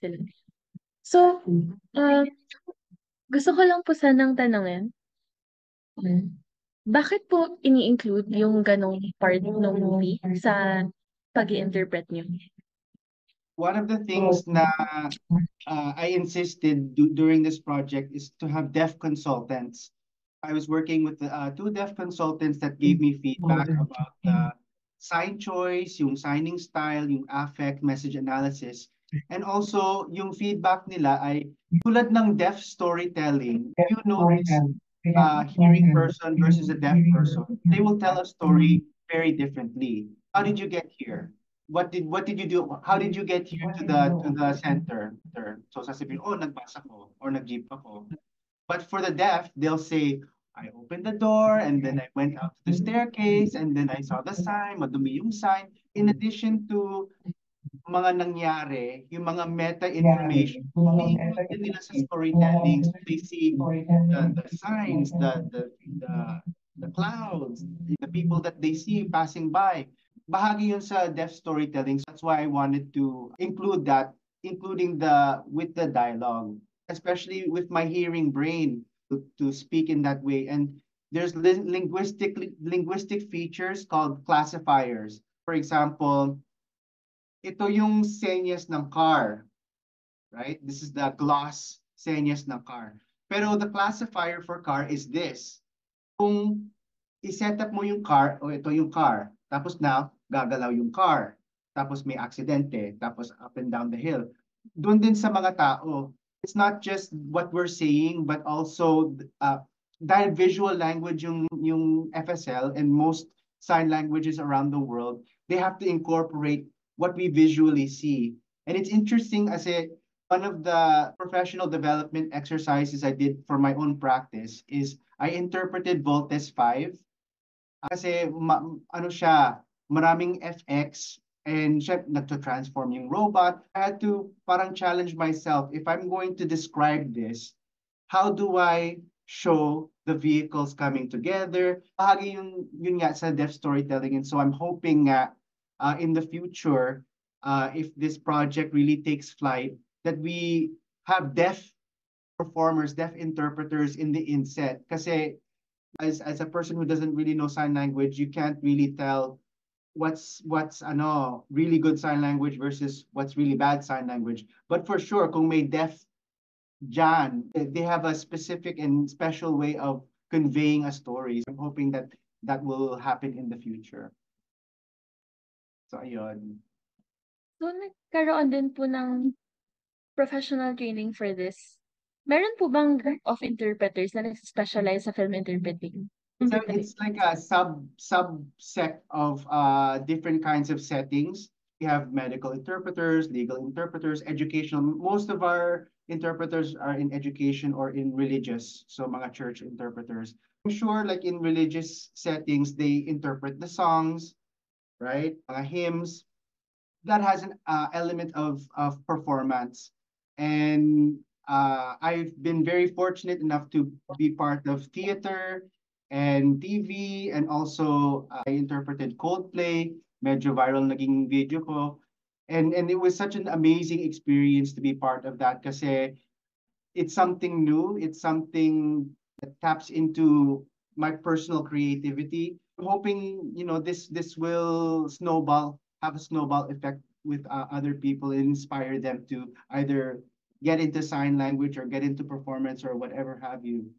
sila. So, ah, gusto ko lang po sanang tanungin, bakit po ini-include yung ganong part ng movie sa pag-i-interpret niyo? One of the things na I insisted during this project is to have deaf consultants. I was working with two deaf consultants that gave me feedback about the sign choice, yung signing style, yung affect, message analysis. And also, yung feedback nila ay tulad ng deaf storytelling. You notice hearing person versus a deaf person, they will tell a story very differently. How did you get here? What did you do? How did you get here to the center? So sasabihin, oh, nagbasa ko or nag-jeep ako. But for the deaf, they'll say, I opened the door and then I went out to the staircase and then I saw the sign, madumi yung sign. In addition to mga nangyari, yung mga meta information, i-include din nila sa storytelling. So they see the signs, the clouds, the people that they see passing by. Bahagi yun sa deaf storytelling. So that's why I wanted to include that, including with the dialogue, especially with my hearing brain to speak in that way. And there's linguistic features called classifiers. For example, ito yung senyas ng car, right? This is the gloss senyas ng car. Pero the classifier for car is this. Kung i-set up mo yung car, o ito yung car, tapos na gagalaw yung car, tapos may aksidente, tapos up and down the hill. Doon din sa mga tao, it's not just what we're saying, but also dahil visual language yung FSL and most sign languages around the world, they have to incorporate what we visually see. And it's interesting kasi one of the professional development exercises I did for my own practice is I interpreted Voltes 5 kasi ano siya, maraming FX and siya nagto-transform yung robot. I had to parang challenge myself, if I'm going to describe this, how do I show the vehicles coming together? Bahagi yun nga sa deaf storytelling. And so I'm hoping nga in the future, if this project really takes flight, that we have deaf performers, deaf interpreters in the inset. Kasi as a person who doesn't really know sign language, you can't really tell what's really good sign language versus what's really bad sign language. But for sure, kung may deaf Jan, they have a specific and special way of conveying a story. I'm hoping that that will happen in the future. So ayun. So, nagkaroon din po ng professional training for this. Meron po bang group of interpreters na nag-specialize sa film interpreting? So it's like a subset of different kinds of settings. We have medical interpreters, legal interpreters, educational. Most of our interpreters are in education or in religious, so mga church interpreters. I'm sure like in religious settings, they interpret the songs, right? Mga hymns. That has an element of performance. And I've been very fortunate enough to be part of theater and TV, and also I interpreted Coldplay, medyo viral naging video ko. And it was such an amazing experience to be part of that kasi it's something new, it's something that taps into my personal creativity. I'm hoping, this will have a snowball effect with other people and inspire them to either get into sign language or get into performance or whatever have you.